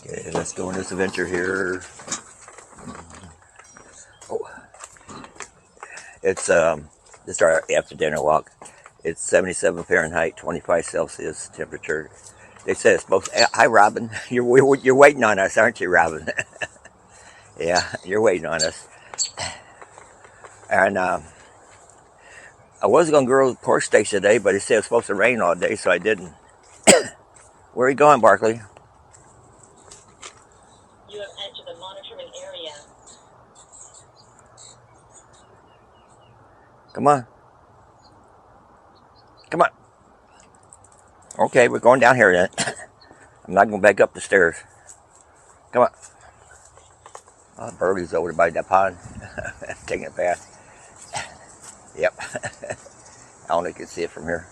Okay, let's go on this adventure here. Oh, it's this is our after dinner walk. It's 77 Fahrenheit, 25 Celsius temperature. They said it's supposed to, hi Robin, you're waiting on us, aren't you, Robin? Yeah, you're waiting on us. And I was going to go to the porch station today, but it said it was supposed to rain all day, so I didn't. Where are you going, Barkley? You have entered the monitoring area. Come on. Come on. Okay, we're going down here then. I'm not going back up the stairs. Come on. Oh, Birdie's over by that pond. Taking a bath. Yep. I only can see it from here.